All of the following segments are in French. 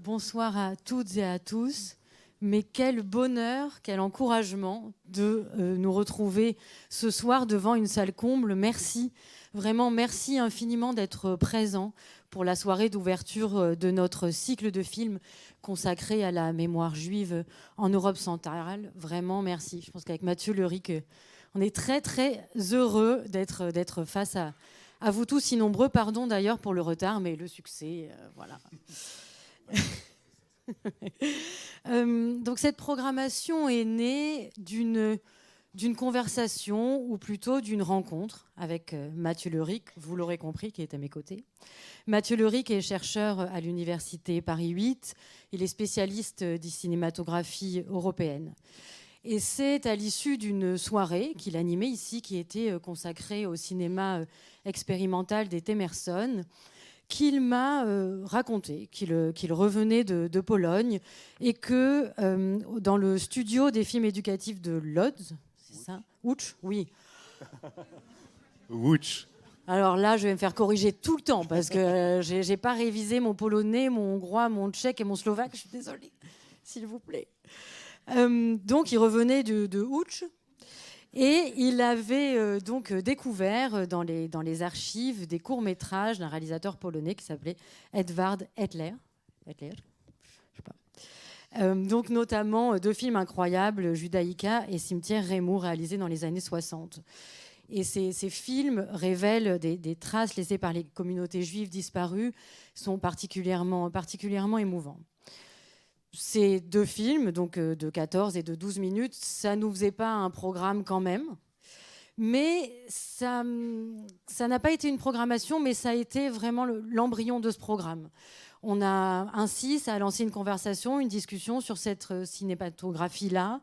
Bonsoir à toutes et à tous. Mais quel bonheur, quel encouragement de nous retrouver ce soir devant une salle comble. Merci, vraiment merci infiniment d'être présents pour la soirée d'ouverture de notre cycle de films consacré à la mémoire juive en Europe centrale. Vraiment merci. Je pense qu'avec Mathieu Leric, on est très très heureux d'être face à vous tous, si nombreux. Pardon d'ailleurs pour le retard, mais le succès, voilà. Donc cette programmation est née d'une conversation, ou plutôt d'une rencontre avec Mathieu Leric, vous l'aurez compris, qui est à mes côtés. Mathieu Leric est chercheur à l'université Paris 8. Il est spécialiste des cinématographies européennes. Et c'est à l'issue d'une soirée qu'il animait ici, qui était consacrée au cinéma expérimental des Temerson, qu'il m'a raconté qu'il revenait de Pologne et que dans le studio des films éducatifs de Lodz, c'est ça ? Łódź ? Oui. Łódź. Alors là, je vais me faire corriger tout le temps parce que j'ai pas révisé mon polonais, mon hongrois, mon tchèque et mon slovaque. Je suis désolée, s'il vous plaît. Donc, il revenait de Łódź. Et il avait donc découvert dans les archives des courts-métrages d'un réalisateur polonais qui s'appelait Edward Edler. Je sais pas. Donc notamment deux films incroyables, Judaïka et Cimetière Rémour, réalisés dans les années 60. Et ces films révèlent des traces laissées par les communautés juives disparues, sont particulièrement émouvants. Ces deux films, donc de 14 et de 12 minutes, ça ne nous faisait pas un programme quand même. Mais ça n'a pas été une programmation, mais ça a été vraiment l'embryon de ce programme. On a ainsi, ça a lancé une conversation, une discussion sur cette cinématographie-là,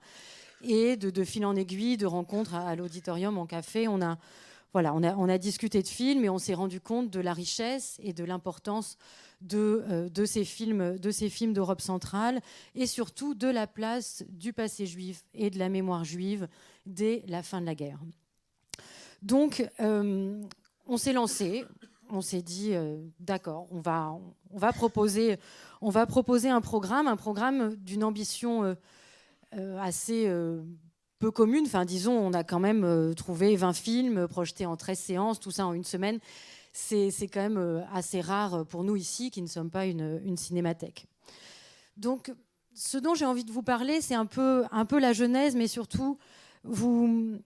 et de fil en aiguille, de rencontres à l'auditorium, en café. On a discuté de films et on s'est rendu compte de la richesse et de l'importance de ces films d'Europe centrale, et surtout de la place du passé juif et de la mémoire juive dès la fin de la guerre. Donc, on s'est lancé, on s'est dit, d'accord, on va proposer un programme d'une ambition assez peu commune. Enfin, disons, on a quand même trouvé 20 films projetés en 13 séances, tout ça en une semaine. C'est quand même assez rare pour nous ici, qui ne sommes pas une cinémathèque. Donc, ce dont j'ai envie de vous parler, c'est un peu la genèse, mais surtout vous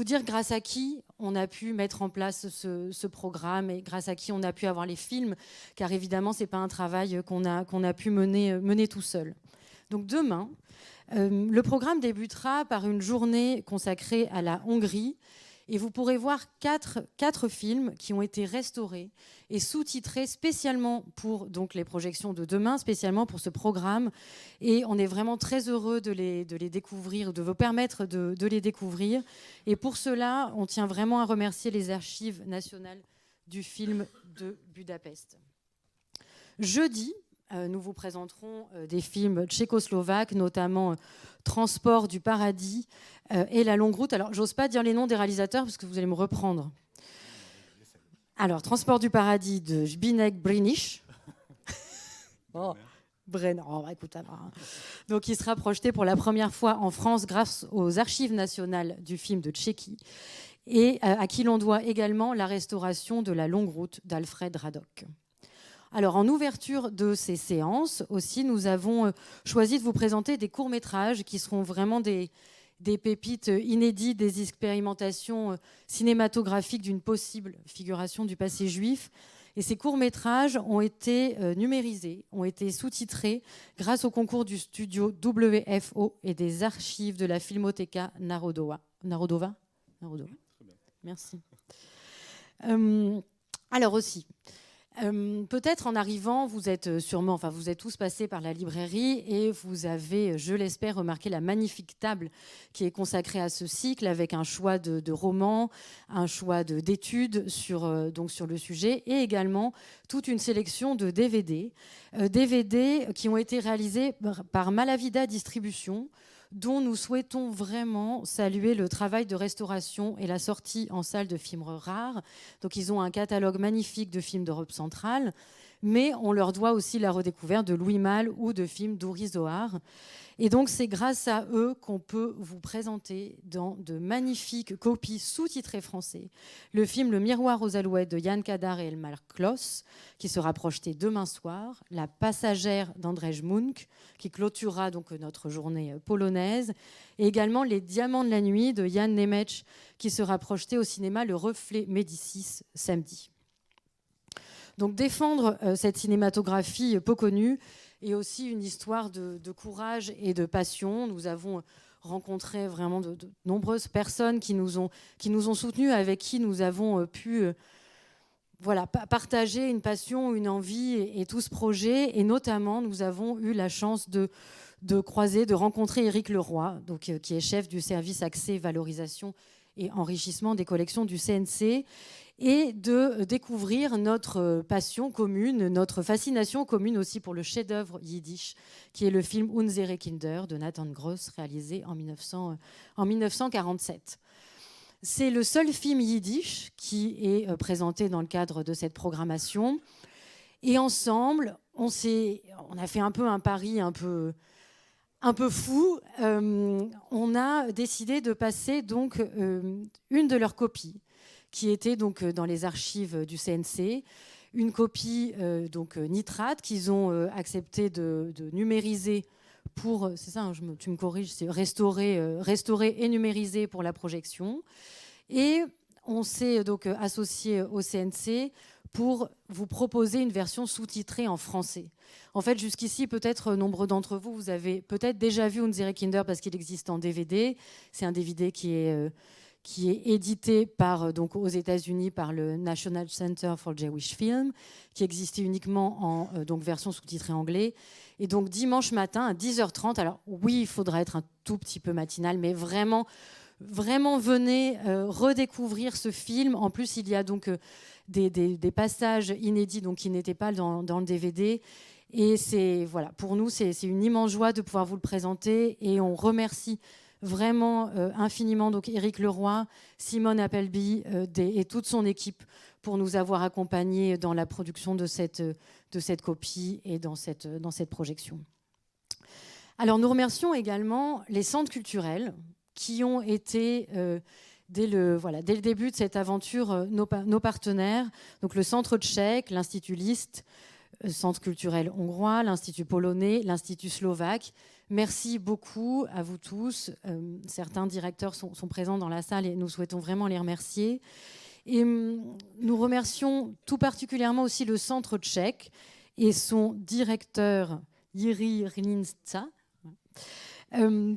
dire grâce à qui on a pu mettre en place ce programme et grâce à qui on a pu avoir les films, car évidemment, ce n'est pas un travail qu'on a pu mener tout seul. Donc demain, le programme débutera par une journée consacrée à la Hongrie. Et vous pourrez voir quatre films qui ont été restaurés et sous-titrés spécialement pour donc, les projections de demain, spécialement pour ce programme. Et on est vraiment très heureux de les découvrir, de vous permettre de les découvrir. Et pour cela, on tient vraiment à remercier les Archives nationales du film de Budapest. Jeudi, nous vous présenterons des films tchécoslovaques, notamment Transport du paradis et La longue route. Alors, j'ose pas dire les noms des réalisateurs parce que vous allez me reprendre. Alors, Transport du paradis de Zbigniew Brinisz. Écoute, donc, il sera projeté pour la première fois en France grâce aux Archives nationales du film de Tchéquie, et à qui l'on doit également la restauration de La longue route d'Alfred Radok. Alors, en ouverture de ces séances aussi, nous avons choisi de vous présenter des courts-métrages qui seront vraiment des pépites inédites, des expérimentations cinématographiques d'une possible figuration du passé juif. Et ces courts-métrages ont été numérisés, ont été sous-titrés grâce au concours du studio WFO et des archives de la Filmoteca Narodowa. Merci. Alors aussi... peut-être en arrivant, vous êtes tous passés par la librairie et vous avez, je l'espère, remarqué la magnifique table qui est consacrée à ce cycle, avec un choix de romans, un choix d'études sur le sujet, et également toute une sélection de DVD qui ont été réalisés par Malavida Distribution, dont nous souhaitons vraiment saluer le travail de restauration et la sortie en salle de films rares. Donc ils ont un catalogue magnifique de films d'Europe centrale, mais on leur doit aussi la redécouverte de Louis Malle ou de films d'Uri Zohar. Et donc, c'est grâce à eux qu'on peut vous présenter dans de magnifiques copies sous-titrées français le film Le Miroir aux Alouettes de Yann Kadar et Elmar Kloss, qui sera projeté demain soir, La Passagère d'Andrzej Munk, qui clôturera donc notre journée polonaise, et également Les Diamants de la Nuit de Jan Nemec, qui sera projeté au cinéma Le Reflet Médicis samedi. Donc, défendre cette cinématographie peu connue, et aussi une histoire de courage et de passion. Nous avons rencontré vraiment de nombreuses personnes qui nous ont soutenus, avec qui nous avons pu partager une passion, une envie et tout ce projet. Et notamment, nous avons eu la chance de rencontrer Éric Leroy, donc, qui est chef du service accès, valorisation et enrichissement des collections du CNC, et de découvrir notre passion commune, notre fascination commune aussi pour le chef-d'œuvre yiddish, qui est le film Unsere Kinder de Nathan Gross, réalisé en 1947. C'est le seul film yiddish qui est présenté dans le cadre de cette programmation. Et ensemble, on a fait un peu un pari un peu fou. On a décidé de passer donc une de leurs copies, qui était donc dans les archives du CNC, une copie donc nitrate qu'ils ont accepté de numériser pour, c'est ça, tu me corriges, c'est restaurer et numériser pour la projection. Et on s'est donc associé au CNC pour vous proposer une version sous-titrée en français. En fait, jusqu'ici, peut-être nombreux d'entre vous, vous avez peut-être déjà vu Unsere Kinder parce qu'il existe en DVD. C'est un DVD qui est édité donc aux États-Unis par le National Center for Jewish Film, qui existait uniquement en donc version sous-titrée anglais. Et donc dimanche matin à 10h30, alors oui, il faudra être un tout petit peu matinal, mais vraiment venez redécouvrir ce film. En plus, il y a donc des passages inédits donc, qui n'étaient pas dans le DVD. Et pour nous, c'est une immense joie de pouvoir vous le présenter. Et on remercie vraiment infiniment donc Éric Leroy, Simone Appleby et toute son équipe pour nous avoir accompagnés dans la production de cette copie et dans cette projection. Alors nous remercions également les centres culturels qui ont été dès le début de cette aventure nos partenaires, donc le Centre tchèque, l'Institut Liszt, Centre culturel hongrois, l'Institut polonais, l'Institut slovaque. Merci beaucoup à vous tous. Certains directeurs sont présents dans la salle et nous souhaitons vraiment les remercier. Et nous remercions tout particulièrement aussi le Centre tchèque et son directeur Jiří Hlinska.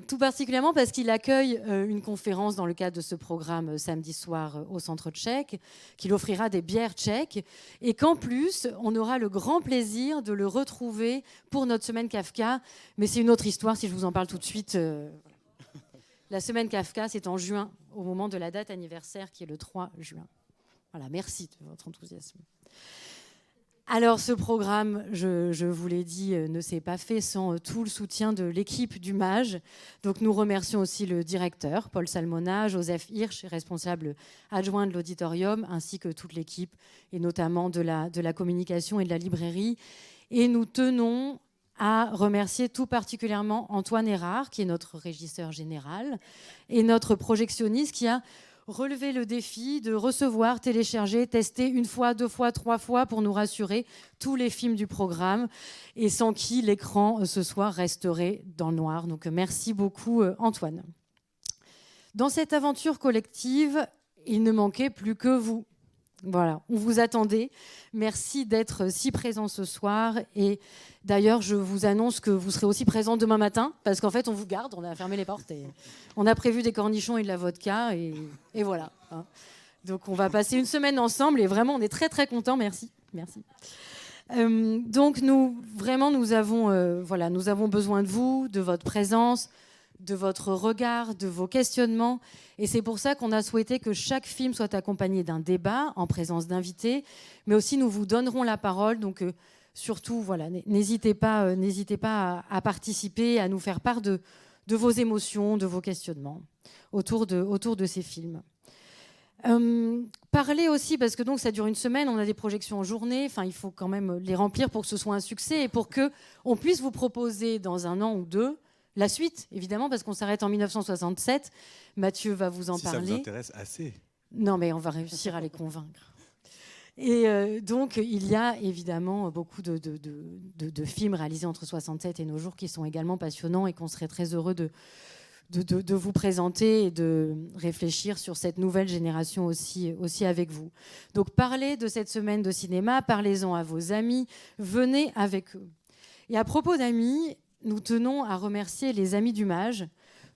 Tout particulièrement parce qu'il accueille une conférence dans le cadre de ce programme samedi soir au Centre tchèque, qu'il offrira des bières tchèques, et qu'en plus, on aura le grand plaisir de le retrouver pour notre semaine Kafka. Mais c'est une autre histoire, si je vous en parle tout de suite. La semaine Kafka, c'est en juin, au moment de la date anniversaire qui est le 3 juin. Voilà, merci de votre enthousiasme. Alors ce programme, je vous l'ai dit, ne s'est pas fait sans tout le soutien de l'équipe du MAGE. Donc nous remercions aussi le directeur, Paul Salmona, Joseph Hirsch, responsable adjoint de l'auditorium, ainsi que toute l'équipe, et notamment de la communication et de la librairie. Et nous tenons à remercier tout particulièrement Antoine Erard, qui est notre régisseur général, et notre projectionniste qui a relever le défi de recevoir, télécharger, tester une fois, 2 fois, 3 fois pour nous rassurer tous les films du programme et sans qui l'écran ce soir resterait dans le noir. Donc merci beaucoup Antoine. Dans cette aventure collective, il ne manquait plus que vous. Voilà, on vous attendait. Merci d'être si présents ce soir. Et d'ailleurs, je vous annonce que vous serez aussi présents demain matin, parce qu'en fait, on vous garde, on a fermé les portes. Et on a prévu des cornichons et de la vodka, et voilà. Donc, on va passer une semaine ensemble, et vraiment, on est très, très contents. Merci. Merci. Donc, nous avons besoin de vous, de votre présence, de votre regard, de vos questionnements. Et c'est pour ça qu'on a souhaité que chaque film soit accompagné d'un débat en présence d'invités, mais aussi nous vous donnerons la parole. Donc surtout, n'hésitez pas à participer, à nous faire part de vos émotions, de vos questionnements autour de ces films. Parler aussi, parce que donc ça dure une semaine, on a des projections en journée, enfin il faut quand même les remplir pour que ce soit un succès et pour qu'on puisse vous proposer dans 1 an ou 2 la suite, évidemment, parce qu'on s'arrête en 1967. Mathieu va vous en parler. Si ça vous intéresse assez. Non, mais on va réussir à les convaincre. Et donc, il y a évidemment beaucoup de films réalisés entre 67 et nos jours qui sont également passionnants et qu'on serait très heureux de vous présenter et de réfléchir sur cette nouvelle génération aussi avec vous. Donc, parlez de cette semaine de cinéma, parlez-en à vos amis, venez avec eux. Et à propos d'amis, nous tenons à remercier les Amis du Mage,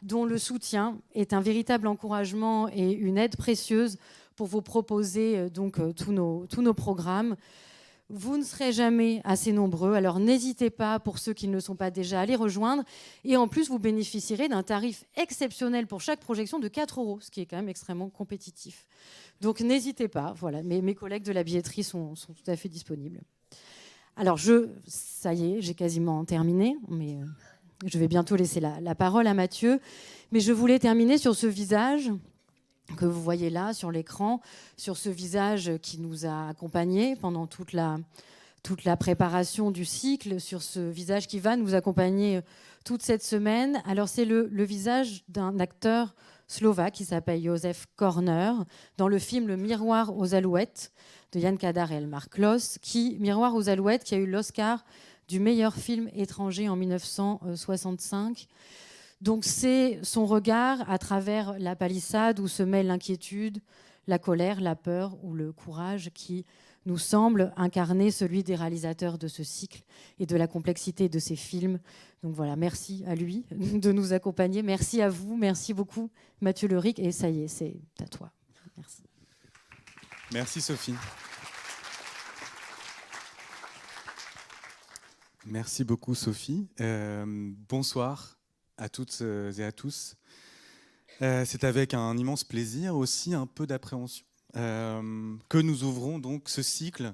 dont le soutien est un véritable encouragement et une aide précieuse pour vous proposer tous nos programmes. Vous ne serez jamais assez nombreux, alors n'hésitez pas, pour ceux qui ne le sont pas déjà, à les rejoindre. Et en plus, vous bénéficierez d'un tarif exceptionnel pour chaque projection de 4 €, ce qui est quand même extrêmement compétitif. Donc n'hésitez pas, voilà, mes collègues de la billetterie sont tout à fait disponibles. Alors ça y est, j'ai quasiment terminé, mais je vais bientôt laisser la parole à Mathieu. Mais je voulais terminer sur ce visage que vous voyez là sur l'écran, sur ce visage qui nous a accompagnés pendant toute la préparation du cycle, sur ce visage qui va nous accompagner toute cette semaine. Alors c'est le visage d'un acteur slovaque qui s'appelle Josef Korner, dans le film Le Miroir aux Alouettes de Jan Kadar et Elmar Klos, Miroir aux Alouettes, qui a eu l'Oscar du meilleur film étranger en 1965. Donc c'est son regard à travers la palissade où se mêlent l'inquiétude, la colère, la peur ou le courage qui nous semble incarner celui des réalisateurs de ce cycle et de la complexité de ces films. Donc voilà, merci à lui de nous accompagner. Merci à vous, merci beaucoup Mathieu Leric. Et ça y est, c'est à toi. Merci. Merci Sophie. Merci beaucoup Sophie. Bonsoir à toutes et à tous. C'est avec un immense plaisir, aussi un peu d'appréhension, que nous ouvrons donc ce cycle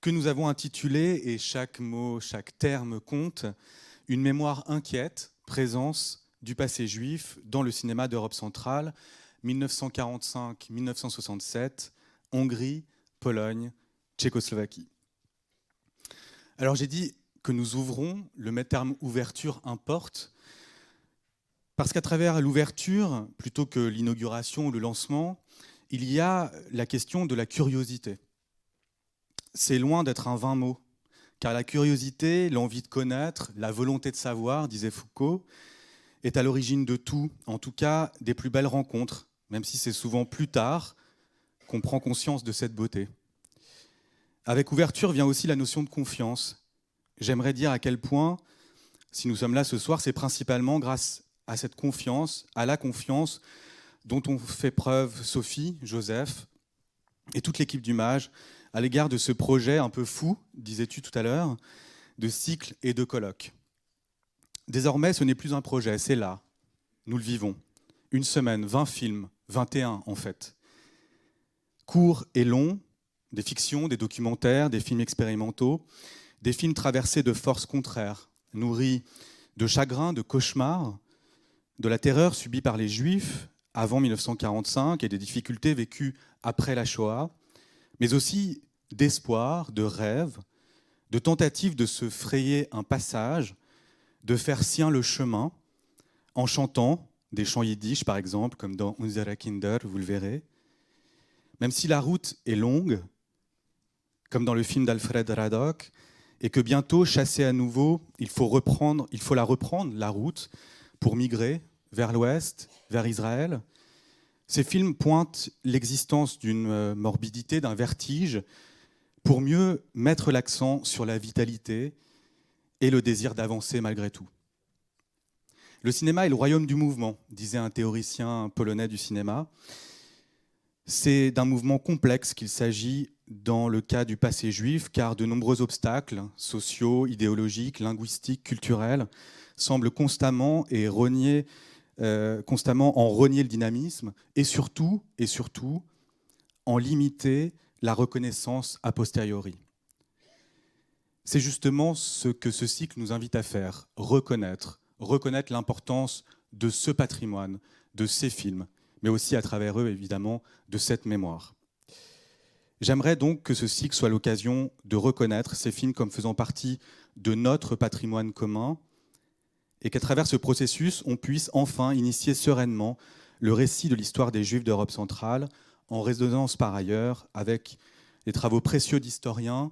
que nous avons intitulé, et chaque mot, chaque terme compte, une mémoire inquiète, présence du passé juif dans le cinéma d'Europe centrale, 1945-1967, Hongrie, Pologne, Tchécoslovaquie. Alors j'ai dit que nous ouvrons, le terme ouverture importe, parce qu'à travers l'ouverture, plutôt que l'inauguration ou le lancement, il y a la question de la curiosité. C'est loin d'être un vain mot, car la curiosité, l'envie de connaître, la volonté de savoir, disait Foucault, est à l'origine de tout, en tout cas des plus belles rencontres, même si c'est souvent plus tard qu'on prend conscience de cette beauté. Avec ouverture vient aussi la notion de confiance. J'aimerais dire à quel point, si nous sommes là ce soir, c'est principalement grâce à cette confiance, à la confiance dont ont fait preuve Sophie, Joseph et toute l'équipe du Mage à l'égard de ce projet un peu fou, disais-tu tout à l'heure, de cycle et de colloque. Désormais, ce n'est plus un projet, c'est là. Nous le vivons. Une semaine, 20 films, 21 en fait. Courts et longs, des fictions, des documentaires, des films expérimentaux, des films traversés de forces contraires, nourris de chagrin, de cauchemars, de la terreur subie par les Juifs avant 1945 et des difficultés vécues après la Shoah, mais aussi d'espoir, de rêve, de tentatives de se frayer un passage, de faire sien le chemin, en chantant des chants yiddish, par exemple, comme dans Unsere Kinder, vous le verrez. Même si la route est longue, comme dans le film d'Alfred Radok, et que bientôt, chassé à nouveau, il faut la reprendre, la route, pour migrer vers l'Ouest, vers Israël. Ces films pointent l'existence d'une morbidité, d'un vertige, pour mieux mettre l'accent sur la vitalité et le désir d'avancer malgré tout. Le cinéma est le royaume du mouvement, disait un théoricien polonais du cinéma. C'est d'un mouvement complexe qu'il s'agit dans le cas du passé juif, car de nombreux obstacles sociaux, idéologiques, linguistiques, culturels semblent constamment en renier le dynamisme et surtout en limiter la reconnaissance a posteriori. C'est justement ce que ce cycle nous invite à faire, reconnaître l'importance de ce patrimoine, de ces films, mais aussi à travers eux, évidemment, de cette mémoire. J'aimerais donc que ce cycle soit l'occasion de reconnaître ces films comme faisant partie de notre patrimoine commun et qu'à travers ce processus, on puisse enfin initier sereinement le récit de l'histoire des Juifs d'Europe centrale, en résonance par ailleurs avec les travaux précieux d'historiens.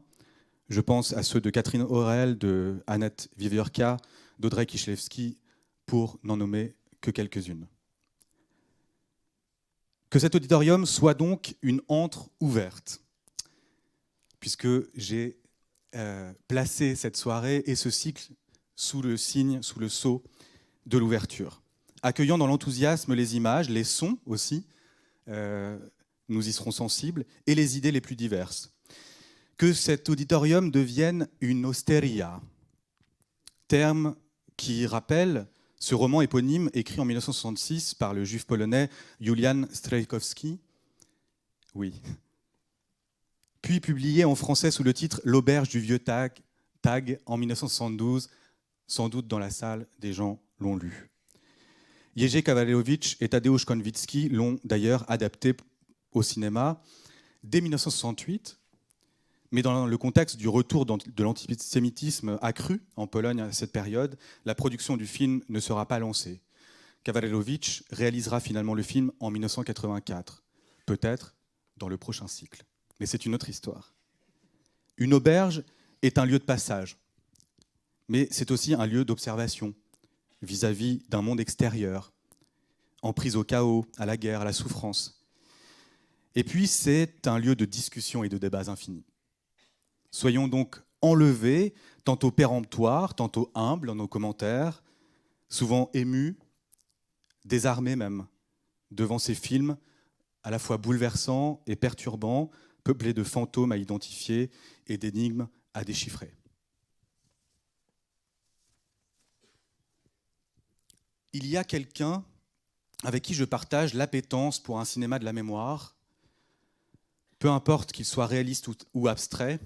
Je pense à ceux de Catherine Aurel, de Annette Wiewiórka, d'Audrey Kichlewski, pour n'en nommer que quelques-unes. Que cet auditorium soit donc une antre ouverte, puisque j'ai placé cette soirée et ce cycle sous le signe, sous le sceau de l'ouverture. Accueillant dans l'enthousiasme les images, les sons aussi, nous y serons sensibles, et les idées les plus diverses. Que cet auditorium devienne une osteria, terme qui rappelle ce roman éponyme écrit en 1966 par le juif polonais Julian Strejkowski, oui, puis publié en français sous le titre L'auberge du vieux Tag en 1972, sans doute dans la salle, des gens l'ont lu. Jerzy Kawalewicz et Tadeusz Konwicki l'ont d'ailleurs adapté au cinéma dès 1968, mais dans le contexte du retour de l'antisémitisme accru en Pologne à cette période, la production du film ne sera pas lancée. Kawalewicz réalisera finalement le film en 1984, peut-être dans le prochain cycle. Mais c'est une autre histoire. Une auberge est un lieu de passage, mais c'est aussi un lieu d'observation vis-à-vis d'un monde extérieur, en prise au chaos, à la guerre, à la souffrance. Et puis c'est un lieu de discussion et de débats infinis. Soyons donc enlevés, tantôt péremptoires, tantôt humbles dans nos commentaires, souvent émus, désarmés même, devant ces films à la fois bouleversants et perturbants, peuplés de fantômes à identifier et d'énigmes à déchiffrer. Il y a quelqu'un avec qui je partage l'appétence pour un cinéma de la mémoire, peu importe qu'il soit réaliste ou abstrait.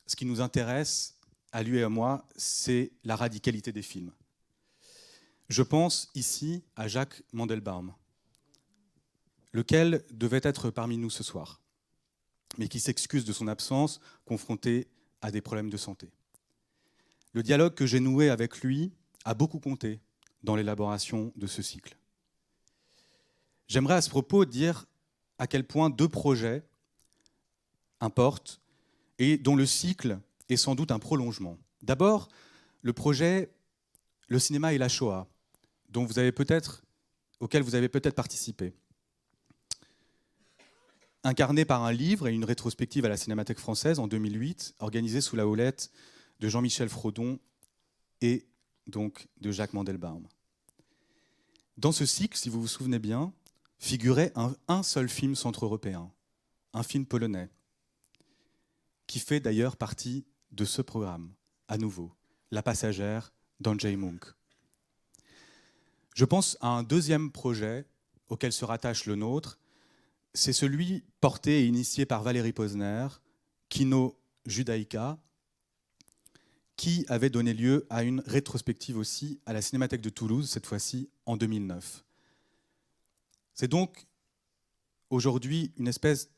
Ce qui nous intéresse, à lui et à moi, c'est la radicalité des films. Je pense ici à Jacques Mandelbaum, lequel devait être parmi nous ce soir, mais qui s'excuse de son absence, confronté à des problèmes de santé. Le dialogue que j'ai noué avec lui a beaucoup compté dans l'élaboration de ce cycle. J'aimerais à ce propos dire à quel point deux projets importent et dont le cycle est sans doute un prolongement. D'abord, le projet « Le cinéma et la Shoah », auquel vous avez peut-être participé. Incarné par un livre et une rétrospective à la Cinémathèque française en 2008, organisée sous la houlette de Jean-Michel Frodon et donc de Jacques Mandelbaum. Dans ce cycle, si vous vous souvenez bien, figurait un seul film centre-européen, un film polonais, qui fait d'ailleurs partie de ce programme, à nouveau, La Passagère d'Andrzej Munk. Je pense à un deuxième projet auquel se rattache le nôtre, c'est celui porté et initié par Valérie Posner, Kino Judaïka, qui avait donné lieu à une rétrospective aussi à la Cinémathèque de Toulouse, cette fois-ci en 2009. C'est donc aujourd'hui une espèce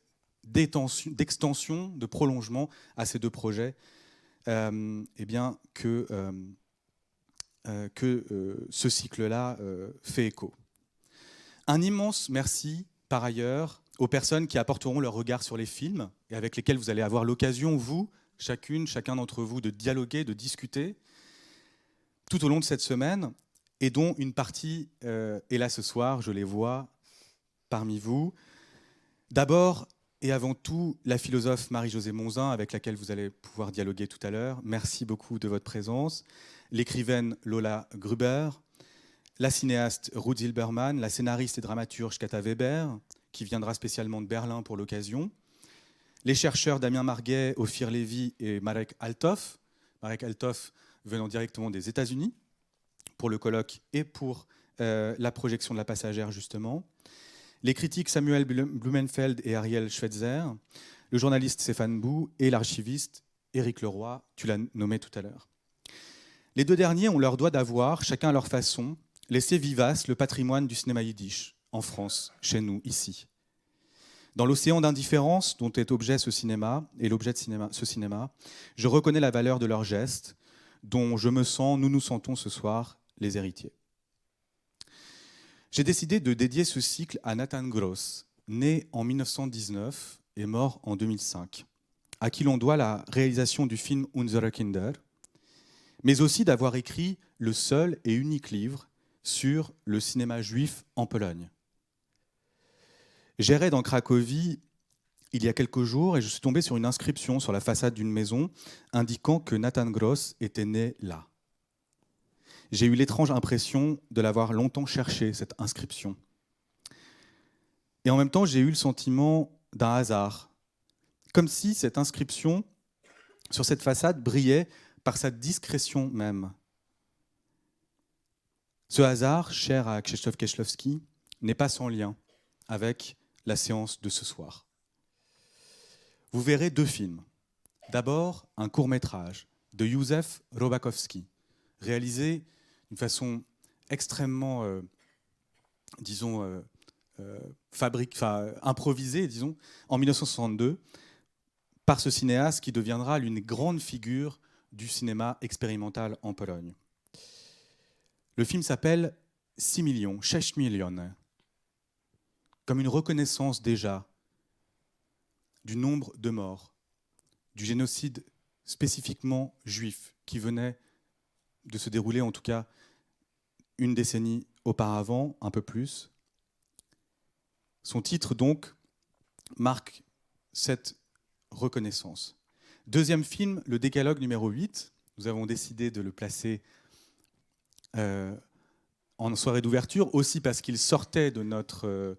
d'extension, de prolongement à ces deux projets, que ce cycle-là fait écho. Un immense merci, par ailleurs, aux personnes qui apporteront leur regard sur les films et avec lesquelles vous allez avoir l'occasion, vous, chacun d'entre vous, de dialoguer, de discuter tout au long de cette semaine, et dont une partie est là ce soir, je les vois parmi vous. D'abord et avant tout, la philosophe Marie-Josée Monzin, avec laquelle vous allez pouvoir dialoguer tout à l'heure. Merci beaucoup de votre présence. L'écrivaine Lola Gruber, la cinéaste Ruth Zilberman, la scénariste et dramaturge Kata Weber, qui viendra spécialement de Berlin pour l'occasion, les chercheurs Damien Marguet, Ophir Lévy et Marek Althoff, Marek Althoff venant directement des États-Unis pour le colloque et pour la projection de La Passagère, justement, les critiques Samuel Blumenfeld et Ariel Schweitzer, le journaliste Stéphane Bou et l'archiviste Éric Leroy, tu l'as nommé tout à l'heure. Les deux derniers ont leur droit d'avoir, chacun à leur façon, laisser vivace le patrimoine du cinéma yiddish, en France, chez nous, ici. Dans l'océan d'indifférence dont est objet ce cinéma, et l'objet de ce cinéma, je reconnais la valeur de leurs gestes, dont nous nous sentons ce soir les héritiers. J'ai décidé de dédier ce cycle à Nathan Gross, né en 1919 et mort en 2005, à qui l'on doit la réalisation du film Unsere Kinder, mais aussi d'avoir écrit le seul et unique livre sur le cinéma juif en Pologne. J'errais dans Cracovie il y a quelques jours et je suis tombé sur une inscription sur la façade d'une maison indiquant que Nathan Gross était né là. J'ai eu l'étrange impression de l'avoir longtemps cherché, cette inscription. Et en même temps, j'ai eu le sentiment d'un hasard, comme si cette inscription sur cette façade brillait par sa discrétion même. Ce hasard, cher à Krzysztof Kieślowski, n'est pas sans lien avec la séance de ce soir. Vous verrez 2 films. D'abord, un court-métrage de Józef Robakowski, réalisé d'une façon extrêmement, improvisée, en 1962, par ce cinéaste qui deviendra l'une des grandes figures du cinéma expérimental en Pologne. Le film s'appelle 6 millions, 6 miliony, comme une reconnaissance déjà du nombre de morts, du génocide spécifiquement juif qui venait de se dérouler, en tout cas une décennie auparavant, un peu plus. Son titre, donc, marque cette reconnaissance. Deuxième film, le Décalogue numéro 8. Nous avons décidé de le placer en soirée d'ouverture, aussi parce qu'il sortait de notre,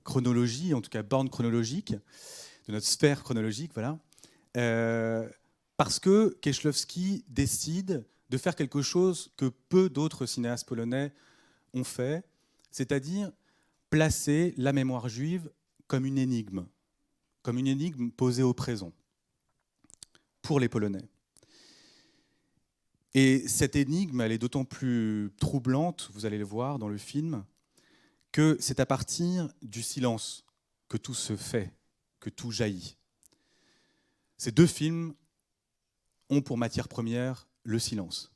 chronologie, en tout cas borne chronologique, de notre sphère chronologique, voilà. Parce que Kieślowski décide de faire quelque chose que peu d'autres cinéastes polonais ont fait, c'est-à-dire placer la mémoire juive comme une énigme posée au présent pour les Polonais. Et cette énigme, elle est d'autant plus troublante, vous allez le voir dans le film, que c'est à partir du silence que tout se fait, que tout jaillit. Ces 2 films ont pour matière première le silence.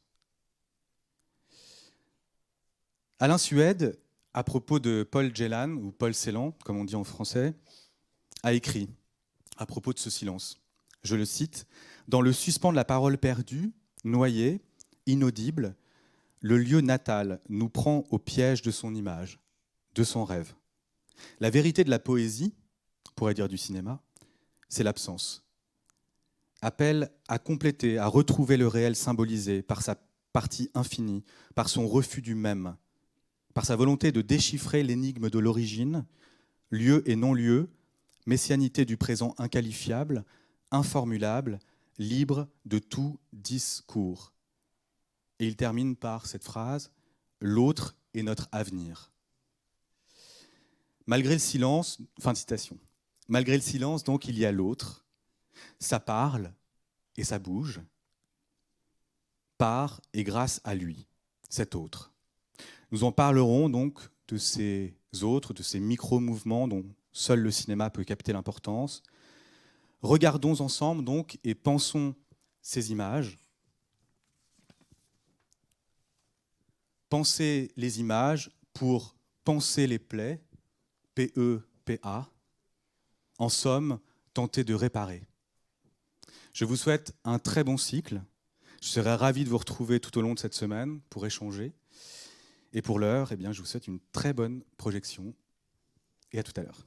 Alain Suède, à propos de Paul Celan, ou Paul Celan, comme on dit en français, a écrit à propos de ce silence. Je le cite, « Dans le suspens de la parole perdue, noyé, inaudible, le lieu natal nous prend au piège de son image, de son rêve. La vérité de la poésie, on pourrait dire du cinéma, c'est l'absence. Appelle à compléter, à retrouver le réel symbolisé par sa partie infinie, par son refus du même, par sa volonté de déchiffrer l'énigme de l'origine, lieu et non-lieu, messianité du présent inqualifiable, informulable, libre de tout discours. » Et il termine par cette phrase, « L'autre est notre avenir. » Malgré le silence, fin de citation, malgré le silence, donc, il y a l'autre. Ça parle et ça bouge, par et grâce à lui, cet autre. Nous en parlerons donc de ces autres, de ces micro-mouvements dont seul le cinéma peut capter l'importance. Regardons ensemble donc et pensons ces images. Pensez les images pour penser les plaies, P-E-P-A. En somme, tenter de réparer. Je vous souhaite un très bon cycle. Je serai ravi de vous retrouver tout au long de cette semaine pour échanger. Et pour l'heure, eh bien, je vous souhaite une très bonne projection. Et à tout à l'heure.